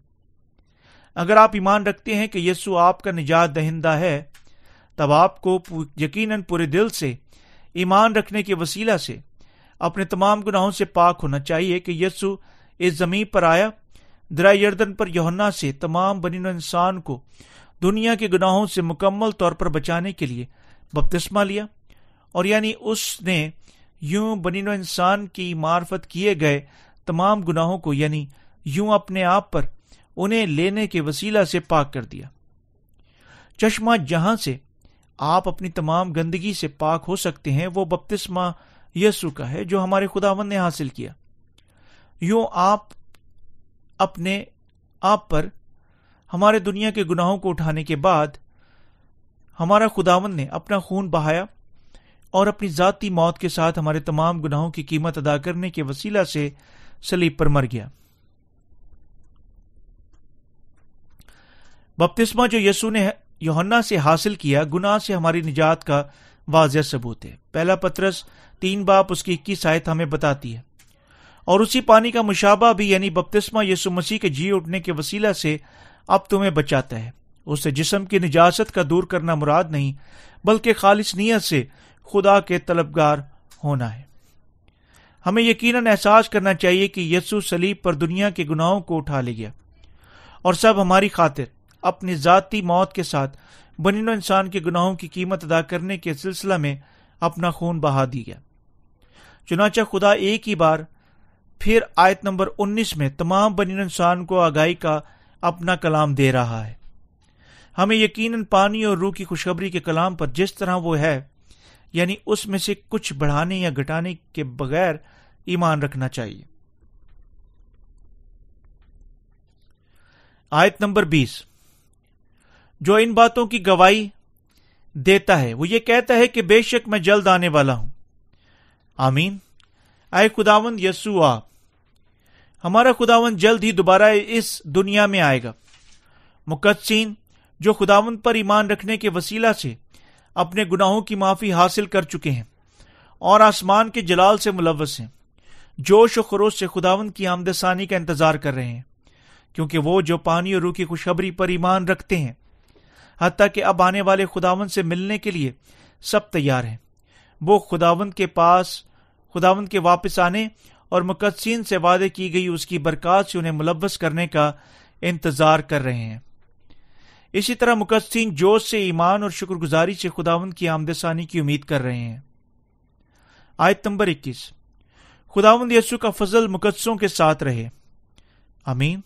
اگر آپ ایمان رکھتے ہیں کہ یسوع آپ کا نجات دہندہ ہے، تب آپ کو یقیناً پورے دل سے ایمان رکھنے کے وسیلہ سے اپنے تمام گناہوں سے پاک ہونا چاہیے کہ یسوع اس زمین پر آیا، دریا یردن پر یوحنا سے تمام بنی نوع انسان کو دنیا کے گناہوں سے مکمل طور پر بچانے کے لیے بپتسمہ لیا، اور یعنی اس نے یوں بنی نوع انسان کی معرفت کیے گئے تمام گناہوں کو یعنی یوں اپنے آپ پر انہیں لینے کے وسیلہ سے پاک کر دیا۔ چشمہ جہاں سے آپ اپنی تمام گندگی سے پاک ہو سکتے ہیں وہ بپتسمہ یسوع کا ہے جو ہمارے خداوند نے حاصل کیا۔ یوں آپ اپنے آپ پر ہمارے دنیا کے گناہوں کو اٹھانے کے بعد ہمارا خداوند نے اپنا خون بہایا اور اپنی ذاتی موت کے ساتھ ہمارے تمام گناہوں کی قیمت ادا کرنے کے وسیلہ سے صلیب پر مر گیا۔ بپتسمہ جو یسوع نے یوحنا سے حاصل کیا گناہ سے ہماری نجات کا واضح ثبوت ہے۔ پہلا پطرس 3 باب اس کی 21 آیت ہمیں بتاتی ہے، اور اسی پانی کا مشابہ بھی یعنی بپتسمہ یسوع مسیح کے جی اٹھنے کے وسیلہ سے اب تمہیں بچاتا ہے۔ اس سے جسم کی نجاست کا دور کرنا مراد نہیں، بلکہ خالص نیت سے خدا کے طلبگار ہونا ہے۔ ہمیں یقیناً احساس کرنا چاہیے کہ یسوع صلیب پر دنیا کے گناہوں کو اٹھا لے گیا اور سب ہماری خاطر اپنی ذاتی موت کے ساتھ بنی نوع انسان کے گناہوں کی قیمت ادا کرنے کے سلسلہ میں اپنا خون بہا دیا۔ چنانچہ خدا ایک ہی بار پھر آیت نمبر 19 میں تمام بنی نوع انسان کو آگاہی کا اپنا کلام دے رہا ہے۔ ہمیں یقیناً پانی اور روح کی خوشخبری کے کلام پر جس طرح وہ ہے یعنی اس میں سے کچھ بڑھانے یا گھٹانے کے بغیر ایمان رکھنا چاہیے۔ آیت نمبر 20، جو ان باتوں کی گواہی دیتا ہے وہ یہ کہتا ہے کہ بے شک میں جلد آنے والا ہوں۔ آمین۔ اے خداوند یسوع آ، ہمارا خداوند جلد ہی دوبارہ اس دنیا میں آئے گا۔ مقدسین، جو خداوند پر ایمان رکھنے کے وسیلہ سے اپنے گناہوں کی معافی حاصل کر چکے ہیں اور آسمان کے جلال سے ملوث ہیں، جوش و خروش سے خداوند کی آمد ثانی کا انتظار کر رہے ہیں، کیونکہ وہ جو پانی اور روح کی خوشخبری پر ایمان رکھتے ہیں، حتیٰ کہ اب آنے والے خداوند سے ملنے کے لیے سب تیار ہیں، وہ خداوند کے واپس آنے اور مقدسین سے وعدے کی گئی اس کی برکات سے انہیں ملوث کرنے کا انتظار کر رہے ہیں۔ اسی طرح مقدسین جوش سے ایمان اور شکر گزاری سے خداوند کی آمد ثانی کی امید کر رہے ہیں۔ آیت نمبر 21۔ خداوند یسوع کا فضل مقدسوں کے ساتھ رہے، آمین۔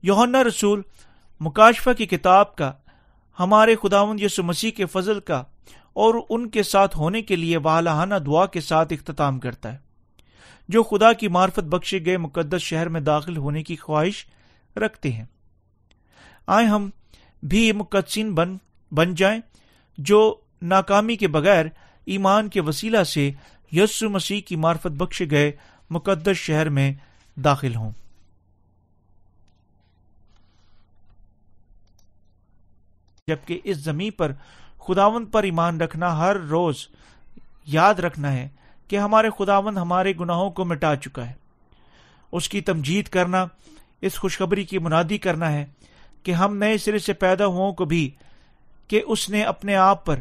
یوحنا رسول مکاشفہ کی کتاب کا ہمارے خداوند یسوع مسیح کے فضل کا اور ان کے ساتھ ہونے کے لیے والہانہ دعا کے ساتھ اختتام کرتا ہے، جو خدا کی معرفت بخشے گئے مقدس شہر میں داخل ہونے کی خواہش رکھتے ہیں۔ آئے ہم بھی مقدسین بن جائیں جو ناکامی کے بغیر ایمان کے وسیلہ سے یسوع مسیح کی معرفت بخشے گئے مقدس شہر میں داخل ہوں۔ جبکہ اس زمین پر خداوند پر ایمان رکھنا ہر روز یاد رکھنا ہے کہ ہمارے خداوند ہمارے گناہوں کو مٹا چکا ہے۔ اس کی تمجید کرنا اس خوشخبری کی منادی کرنا ہے کہ ہم نئے سرے سے پیدا ہوں کو بھی، کہ اس نے اپنے آپ پر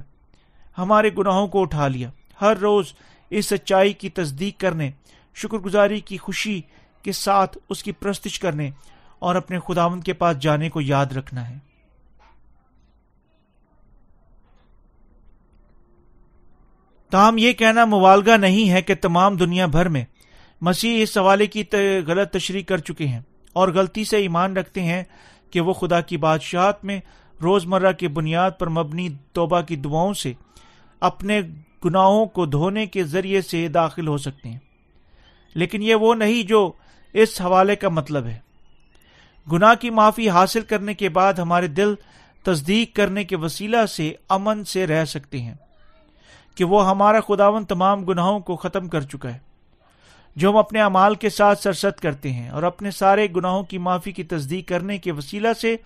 ہمارے گناہوں کو اٹھا لیا۔ ہر روز اس سچائی کی تصدیق کرنے، شکر گزاری کی خوشی کے ساتھ اس کی پرستش کرنے اور اپنے خداوند کے پاس جانے کو یاد رکھنا ہے۔ تاہم یہ کہنا مبالغہ نہیں ہے کہ تمام دنیا بھر میں مسیح اس حوالے کی غلط تشریح کر چکے ہیں اور غلطی سے ایمان رکھتے ہیں کہ وہ خدا کی بادشاہت میں روزمرہ کی بنیاد پر مبنی توبہ کی دعاؤں سے اپنے گناہوں کو دھونے کے ذریعے سے داخل ہو سکتے ہیں، لیکن یہ وہ نہیں جو اس حوالے کا مطلب ہے۔ گناہ کی معافی حاصل کرنے کے بعد ہمارے دل تصدیق کرنے کے وسیلہ سے امن سے رہ سکتے ہیں کہ وہ ہمارا خداوند تمام گناہوں کو ختم کر چکا ہے، جو ہم اپنے اعمال کے ساتھ سرزد کرتے ہیں، اور اپنے سارے گناہوں کی معافی کی تصدیق کرنے کے وسیلہ سے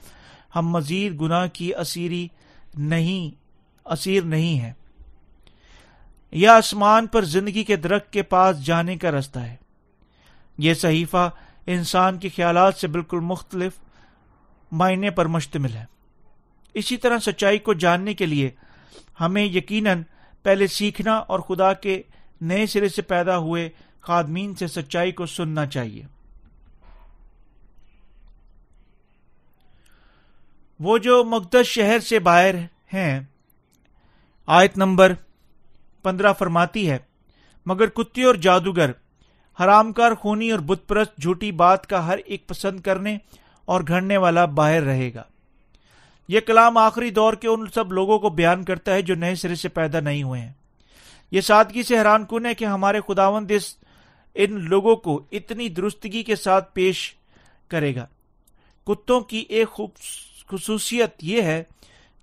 ہم مزید گناہ کی اسیر نہیں ہیں۔ یہ آسمان پر زندگی کے درخت کے پاس جانے کا رستہ ہے۔ یہ صحیفہ انسان کے خیالات سے بالکل مختلف معنی پر مشتمل ہے۔ اسی طرح سچائی کو جاننے کے لیے ہمیں یقیناً پہلے سیکھنا اور خدا کے نئے سرے سے پیدا ہوئے خادمین سے سچائی کو سننا چاہیے۔ وہ جو مقدس شہر سے باہر ہیں، آیت نمبر 15 فرماتی ہے، مگر کتے اور جادوگر، حرام کار، خونی اور بت پرست، جھوٹی بات کا ہر ایک پسند کرنے اور گھڑنے والا باہر رہے گا۔ یہ کلام آخری دور کے ان سب لوگوں کو بیان کرتا ہے جو نئے سرے سے پیدا نہیں ہوئے ہیں۔ یہ سادگی سے حیران کن ہے کہ ہمارے خداوند ان لوگوں کو اتنی درستگی کے ساتھ پیش کرے گا۔ کتوں کی ایک خصوصیت یہ ہے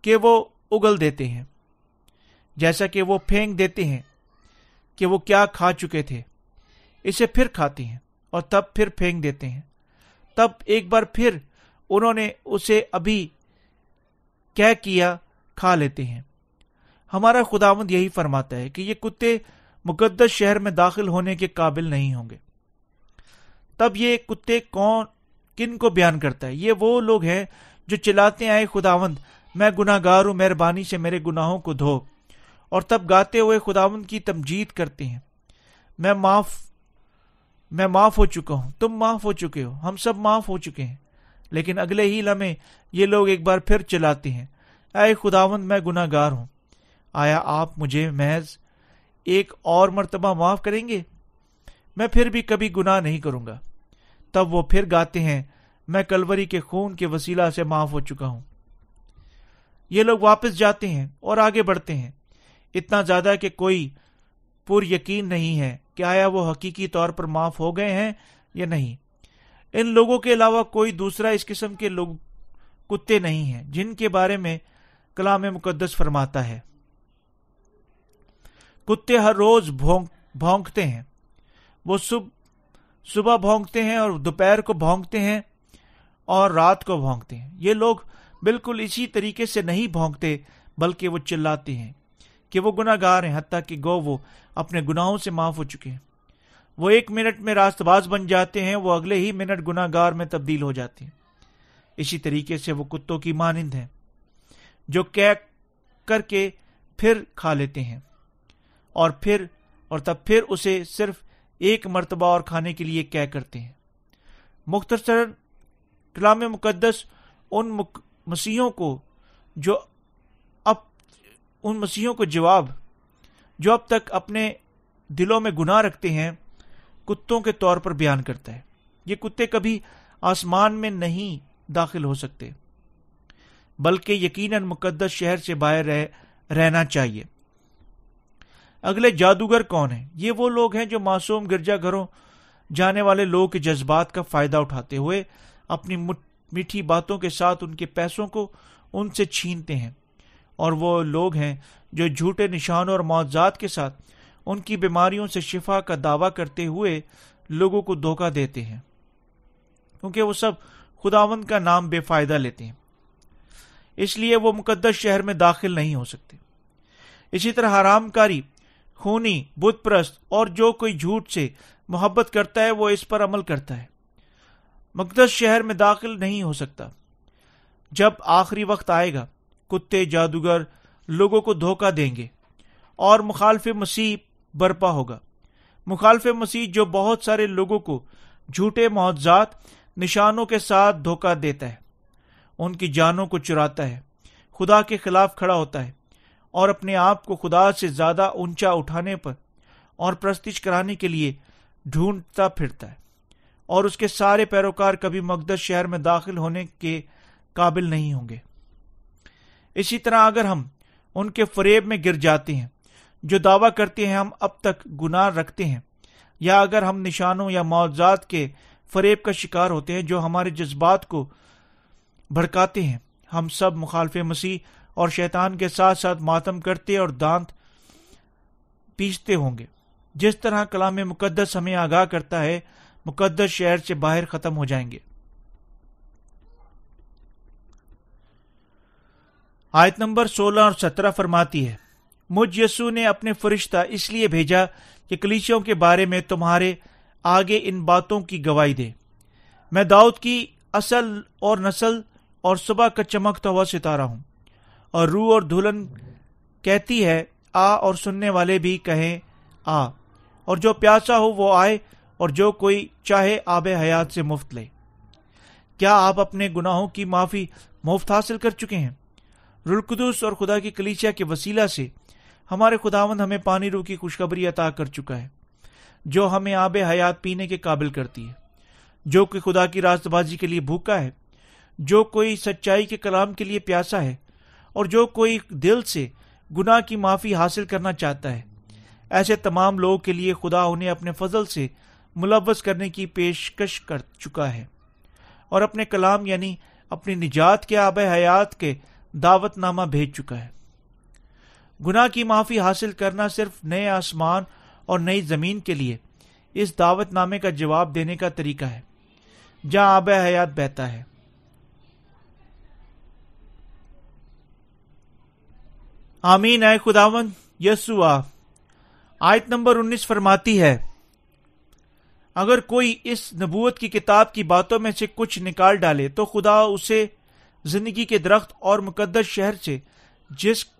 کہ وہ اگل دیتے ہیں، جیسا کہ وہ پھینک دیتے ہیں کہ وہ کیا کھا چکے تھے، اسے پھر کھاتے ہیں اور تب پھر پھینک دیتے ہیں، تب ایک بار پھر انہوں نے اسے ابھی کیا کیا کھا لیتے ہیں۔ ہمارا خداوند یہی فرماتا ہے کہ یہ کتے مقدس شہر میں داخل ہونے کے قابل نہیں ہوں گے۔ تب یہ کتے کن کو بیان کرتا ہے؟ یہ وہ لوگ ہیں جو چلاتے آئے، خداوند میں گناہ گار ہوں، مہربانی سے میرے گناہوں کو دھو، اور تب گاتے ہوئے خداوند کی تمجید کرتے ہیں، میں معاف ہو چکا ہوں، تم معاف ہو چکے ہو، ہم سب معاف ہو چکے ہیں۔ لیکن اگلے ہی لمحے یہ لوگ ایک بار پھر چلاتے ہیں، اے خداوند میں گناہ گار ہوں، آیا آپ مجھے محض ایک اور مرتبہ معاف کریں گے؟ میں پھر بھی کبھی گناہ نہیں کروں گا۔ تب وہ پھر گاتے ہیں، میں کلوری کے خون کے وسیلہ سے معاف ہو چکا ہوں۔ یہ لوگ واپس جاتے ہیں اور آگے بڑھتے ہیں، اتنا زیادہ کہ کوئی پر یقین نہیں ہے کہ آیا وہ حقیقی طور پر معاف ہو گئے ہیں یا نہیں۔ ان لوگوں کے علاوہ کوئی دوسرا اس قسم کے لوگ کتے نہیں ہیں جن کے بارے میں کلام مقدس فرماتا ہے۔ کتے ہر روز بھونکتے ہیں، وہ صبح بھونکتے ہیں اور دوپہر کو بھونکتے ہیں اور رات کو بھونکتے ہیں۔ یہ لوگ بالکل اسی طریقے سے نہیں بھونکتے، بلکہ وہ چلاتے ہیں کہ وہ گناہ گار ہیں، حتیٰ کہ گو وہ اپنے گناہوں سے معاف ہو چکے ہیں۔ وہ 1 منٹ میں راست باز بن جاتے ہیں، وہ اگلے ہی منٹ گناہ گار میں تبدیل ہو جاتے ہیں۔ اسی طریقے سے وہ کتوں کی مانند ہیں جو کیک کر کے پھر کھا لیتے ہیں اور تب پھر اسے صرف 1 مرتبہ اور کھانے کے لیے کیک کرتے ہیں۔ مختصر کلام مقدس ان مسیحوں کو جواب جو اب تک اپنے دلوں میں گناہ رکھتے ہیں کتوں کے طور پر بیان کرتا ہے۔ یہ کتے کبھی آسمان میں نہیں داخل ہو سکتے، بلکہ یقیناً مقدس شہر سے باہر رہنا چاہیے۔ اگلے جادوگر کون ہیں؟ یہ وہ لوگ ہیں جو معصوم گرجا گھروں جانے والے لوگوں کے جذبات کا فائدہ اٹھاتے ہوئے اپنی میٹھی باتوں کے ساتھ ان کے پیسوں کو ان سے چھینتے ہیں، اور وہ لوگ ہیں جو جھوٹے نشانوں اور معجزات کے ساتھ ان کی بیماریوں سے شفا کا دعویٰ کرتے ہوئے لوگوں کو دھوکہ دیتے ہیں، کیونکہ وہ سب خداوند کا نام بے فائدہ لیتے ہیں، اس لیے وہ مقدس شہر میں داخل نہیں ہو سکتے۔ اسی طرح حرام کاری، خونی، بت پرست اور جو کوئی جھوٹ سے محبت کرتا ہے وہ اس پر عمل کرتا ہے، مقدس شہر میں داخل نہیں ہو سکتا۔ جب آخری وقت آئے گا، کتے جادوگر لوگوں کو دھوکہ دیں گے اور مخالف مسیح برپا ہوگا۔ مخالف مسیح جو بہت سارے لوگوں کو جھوٹے معجزات، نشانوں کے ساتھ دھوکہ دیتا ہے، ان کی جانوں کو چراتا ہے، خدا کے خلاف کھڑا ہوتا ہے اور اپنے آپ کو خدا سے زیادہ اونچا اٹھانے پر اور پرستش کرانے کے لیے ڈھونڈتا پھرتا ہے، اور اس کے سارے پیروکار کبھی مقدس شہر میں داخل ہونے کے قابل نہیں ہوں گے۔ اسی طرح اگر ہم ان کے فریب میں گر جاتے ہیں جو دعویٰ کرتے ہیں ہم اب تک گناہ رکھتے ہیں، یا اگر ہم نشانوں یا معجزات کے فریب کا شکار ہوتے ہیں جو ہمارے جذبات کو بھڑکاتے ہیں، ہم سب مخالف مسیح اور شیطان کے ساتھ ساتھ ماتم کرتے اور دانت پیستے ہوں گے۔ جس طرح کلام مقدس ہمیں آگاہ کرتا ہے، مقدس شہر سے باہر ختم ہو جائیں گے۔ آیت نمبر 16 اور 17 فرماتی ہے، مجھ یسوع نے اپنے فرشتہ اس لیے بھیجا کہ کلیسیوں کے بارے میں تمہارے آگے ان باتوں کی گواہی دے۔ میں داؤد کی اصل اور نسل اور صبح کا چمکتا ہوا ستارہ ہوں، اور روح اور دھلن کہتی ہے آ، اور سننے والے بھی کہیں آ، اور جو پیاسا ہو وہ آئے، اور جو کوئی چاہے آب حیات سے مفت لے۔ کیا آپ اپنے گناہوں کی معافی مفت حاصل کر چکے ہیں؟ روح القدس اور خدا کی کلیسیا کے وسیلہ سے ہمارے خداوند ہمیں پانی روح کی خوشخبری عطا کر چکا ہے، جو ہمیں آب حیات پینے کے قابل کرتی ہے۔ جو کوئی خدا کی راست بازی کے لیے بھوکا ہے، جو کوئی سچائی کے کلام کے لیے پیاسا ہے، اور جو کوئی دل سے گناہ کی معافی حاصل کرنا چاہتا ہے، ایسے تمام لوگوں کے لیے خدا انہیں اپنے فضل سے ملوث کرنے کی پیشکش کر چکا ہے، اور اپنے کلام یعنی اپنی نجات کے آب حیات کے دعوت نامہ بھیج چکا ہے۔ گناہ کی معافی حاصل کرنا صرف نئے آسمان اور نئی زمین کے لیے اس دعوت نامے کا جواب دینے کا طریقہ ہے جہاں آب حیات بہتا ہے۔ آمین۔ اے خداوند یسوع آ۔ آیت نمبر 19 فرماتی ہے، اگر کوئی اس نبوت کی کتاب کی باتوں میں سے کچھ نکال ڈالے تو خدا اسے زندگی کے درخت اور مقدس شہر سے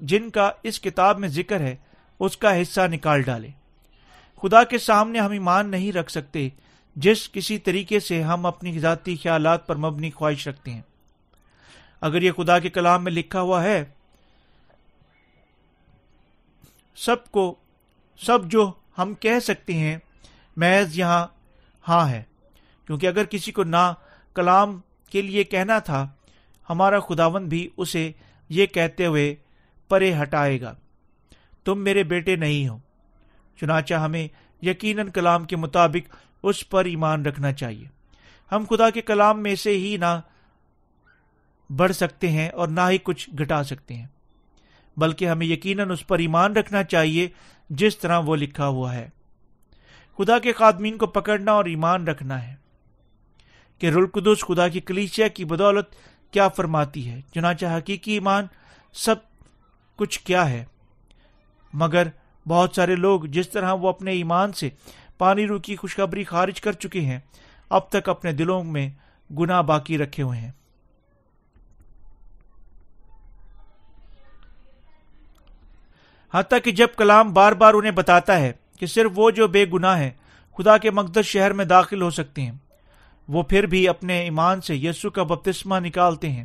جن کا اس کتاب میں ذکر ہے اس کا حصہ نکال ڈالے۔ خدا کے سامنے ہم ایمان نہیں رکھ سکتے جس کسی طریقے سے ہم اپنی ذاتی خیالات پر مبنی خواہش رکھتے ہیں۔ اگر یہ خدا کے کلام میں لکھا ہوا ہے، سب جو ہم کہہ سکتے ہیں محض یہاں ہاں ہے، کیونکہ اگر کسی کو نہ کلام کے لیے کہنا تھا، ہمارا خداوند بھی اسے یہ کہتے ہوئے پرے ہٹائے گا، تم میرے بیٹے نہیں ہو۔ چنانچہ ہمیں یقیناً کلام کے مطابق اس پر ایمان رکھنا چاہیے۔ ہم خدا کے کلام میں سے ہی نہ بڑھ سکتے ہیں اور نہ ہی کچھ گھٹا سکتے ہیں، بلکہ ہمیں یقیناً اس پر ایمان رکھنا چاہیے جس طرح وہ لکھا ہوا ہے۔ خدا کے خادمین کو پکڑنا اور ایمان رکھنا ہے کہ روح القدس خدا کی کلیسیا کی بدولت کیا فرماتی ہے۔ چنانچہ حقیقی ایمان سب کچھ کیا ہے، مگر بہت سارے لوگ جس طرح وہ اپنے ایمان سے پانی روح کی خوشخبری خارج کر چکے ہیں، اب تک اپنے دلوں میں گناہ باقی رکھے ہوئے ہیں۔ حتیٰ کہ جب کلام بار بار انہیں بتاتا ہے کہ صرف وہ جو بے گناہ ہیں خدا کے مقدس شہر میں داخل ہو سکتے ہیں، وہ پھر بھی اپنے ایمان سے یسوع کا بپتسمہ نکالتے ہیں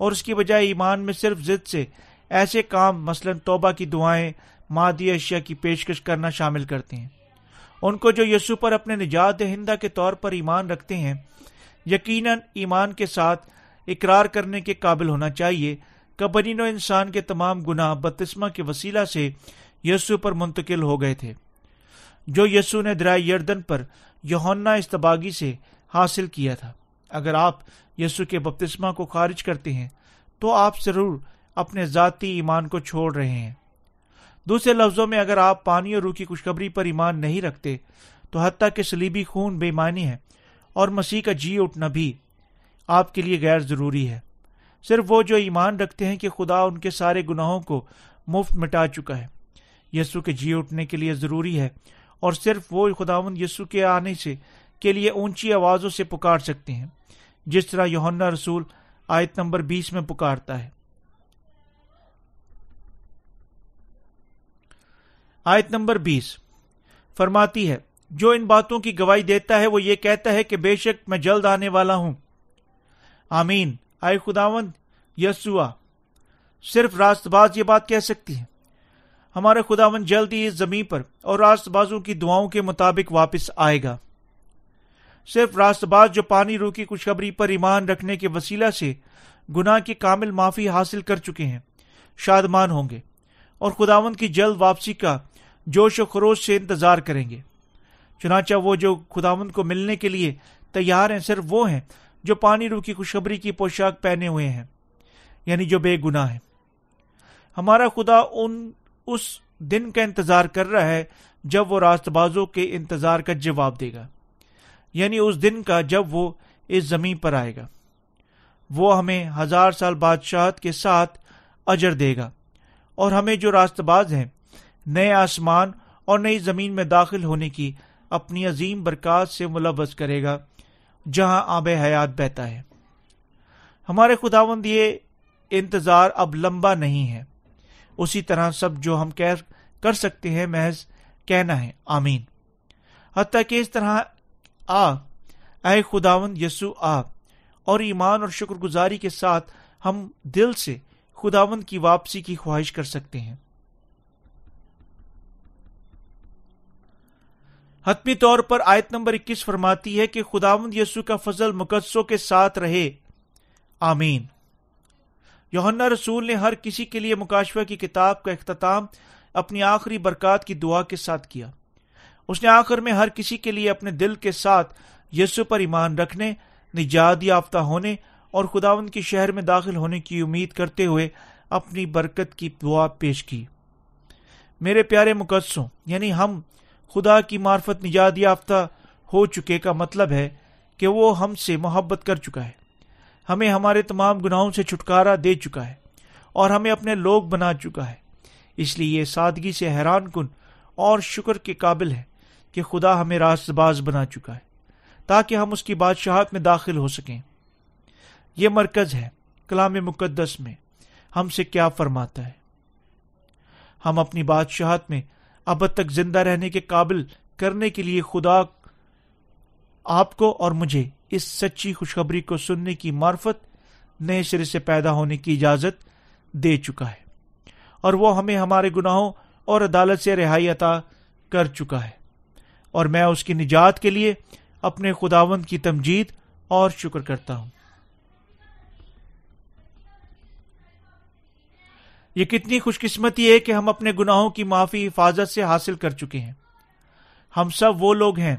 اور اس کی بجائے ایمان میں صرف ضد سے ایسے کام مثلاً توبہ کی دعائیں، مادی اشیاء کی پیشکش کرنا شامل کرتے ہیں۔ ان کو جو یسوع پر اپنے نجات دہندہ کے طور پر ایمان رکھتے ہیں، یقیناً ایمان کے ساتھ اقرار کرنے کے قابل ہونا چاہیے کہ بنی نوع انسان کے تمام گناہ بپتسمہ کے وسیلہ سے یسوع پر منتقل ہو گئے تھے، جو یسوع نے دریا یردن پر یوحنا اصطباغی سے حاصل کیا تھا۔ اگر آپ یسوع کے بپتسمہ کو خارج کرتے ہیں تو آپ ضرور اپنے ذاتی ایمان کو چھوڑ رہے ہیں۔ دوسرے لفظوں میں، اگر آپ پانی اور روح کی خوشخبری پر ایمان نہیں رکھتے تو حتیٰ کہ صلیبی خون بے معنی ہے اور مسیح کا جی اٹھنا بھی آپ کے لیے غیر ضروری ہے۔ صرف وہ جو ایمان رکھتے ہیں کہ خدا ان کے سارے گناہوں کو مفت مٹا چکا ہے، یسوع کے جی اٹھنے کے لیے ضروری ہے، اور صرف وہ خداوند یسوع کے آنے سے کے لیے اونچی آوازوں سے پکار سکتے ہیں، جس طرح یوحنا رسول آیت نمبر 20 میں پکارتا ہے۔ آیت نمبر 20 فرماتی ہے، جو ان باتوں کی گواہی دیتا ہے وہ یہ کہتا ہے کہ بے شک میں جلد آنے والا ہوں۔ آمین۔ آئے خداوند یسوع، صرف راست باز یہ بات کہہ سکتی ہے۔ ہمارے خداوند جلد ہی اس زمین پر اور راست بازوں کی دعاؤں کے مطابق واپس آئے گا۔ صرف راست باز جو پانی روح کی خوشخبری پر ایمان رکھنے کے وسیلہ سے گناہ کی کامل معافی حاصل کر چکے ہیں شادمان ہوں گے اور خداوند کی جلد واپسی کا جوش و خروش سے انتظار کریں گے۔ چنانچہ وہ جو خداوند کو ملنے کے لیے تیار ہیں صرف وہ ہیں جو پانی روح کی خوشخبری کی پوشاک پہنے ہوئے ہیں، یعنی جو بے گناہ ہیں۔ ہمارا خدا اس دن کا انتظار کر رہا ہے جب وہ راست بازوں کے انتظار کا جواب دے گا، یعنی اس دن کا جب وہ اس زمین پر آئے گا۔ وہ ہمیں 1000 سال بادشاہت کے ساتھ اجر دے گا اور ہمیں جو راست باز ہیں نئے آسمان اور نئی زمین میں داخل ہونے کی اپنی عظیم برکات سے ملوث کرے گا، جہاں آب حیات بہتا ہے۔ ہمارے خداوند یہ انتظار اب لمبا نہیں ہے۔ اسی طرح سب جو ہم کر سکتے ہیں محض کہنا ہے آمین۔ حتیٰ کہ اس طرح اے خداوند یسوع آ، اور ایمان اور شکر گزاری کے ساتھ ہم دل سے خداوند کی واپسی کی خواہش کر سکتے ہیں۔ حتمی طور پر آیت نمبر 21 فرماتی ہے کہ خداوند یسوع کا فضل مقدسوں کے ساتھ رہے، آمین۔ یوحنا رسول نے ہر کسی کے لیے مکاشفہ کی کتاب کا اختتام اپنی آخری برکات کی دعا کے ساتھ کیا۔ اس نے آخر میں ہر کسی کے لیے اپنے دل کے ساتھ یسوع پر ایمان رکھنے، نجات یافتہ ہونے اور خداوند کے شہر میں داخل ہونے کی امید کرتے ہوئے اپنی برکت کی دعا پیش کی۔ میرے پیارے مقدسوں، یعنی ہم خدا کی معرفت نجات یافتہ ہو چکے کا مطلب ہے کہ وہ ہم سے محبت کر چکا ہے، ہمیں ہمارے تمام گناہوں سے چھٹکارا دے چکا ہے اور ہمیں اپنے لوگ بنا چکا ہے۔ اس لیے یہ سادگی سے حیران کن اور شکر کے قابل ہے کہ خدا ہمیں راست باز بنا چکا ہے تاکہ ہم اس کی بادشاہت میں داخل ہو سکیں۔ یہ مرکز ہے کلام مقدس میں ہم سے کیا فرماتا ہے۔ ہم اپنی بادشاہت میں ابد تک زندہ رہنے کے قابل کرنے کے لیے خدا آپ کو اور مجھے اس سچی خوشخبری کو سننے کی معرفت نئے سرے سے پیدا ہونے کی اجازت دے چکا ہے، اور وہ ہمیں ہمارے گناہوں اور عدالت سے رہائی عطا کر چکا ہے، اور میں اس کی نجات کے لیے اپنے خداوند کی تمجید اور شکر کرتا ہوں۔ یہ کتنی خوش قسمتی ہے کہ ہم اپنے گناہوں کی معافی حفاظت سے حاصل کر چکے ہیں۔ ہم سب وہ لوگ ہیں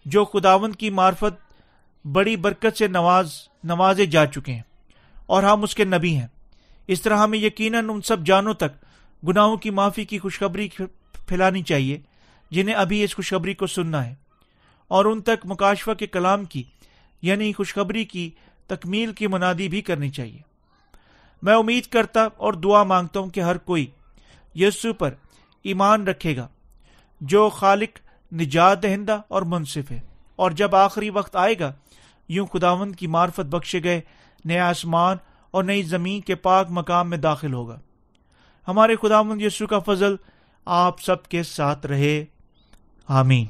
جو خداوند کی معرفت بڑی برکت سے نوازے جا چکے ہیں، اور ہم اس کے نبی ہیں۔ اس طرح ہمیں یقیناً ان سب جانوں تک گناہوں کی معافی کی خوشخبری پھیلانی چاہیے جنہیں ابھی اس خوشخبری کو سننا ہے، اور ان تک مکاشفہ کے کلام کی یعنی خوشخبری کی تکمیل کی منادی بھی کرنی چاہیے۔ میں امید کرتا اور دعا مانگتا ہوں کہ ہر کوئی یسوع پر ایمان رکھے گا جو خالق، نجات دہندہ اور منصف ہے، اور جب آخری وقت آئے گا یوں خداوند کی معرفت بخشے گئے نئے آسمان اور نئی زمین کے پاک مقام میں داخل ہوگا۔ ہمارے خداوند یسوع کا فضل آپ سب کے ساتھ رہے، آمین۔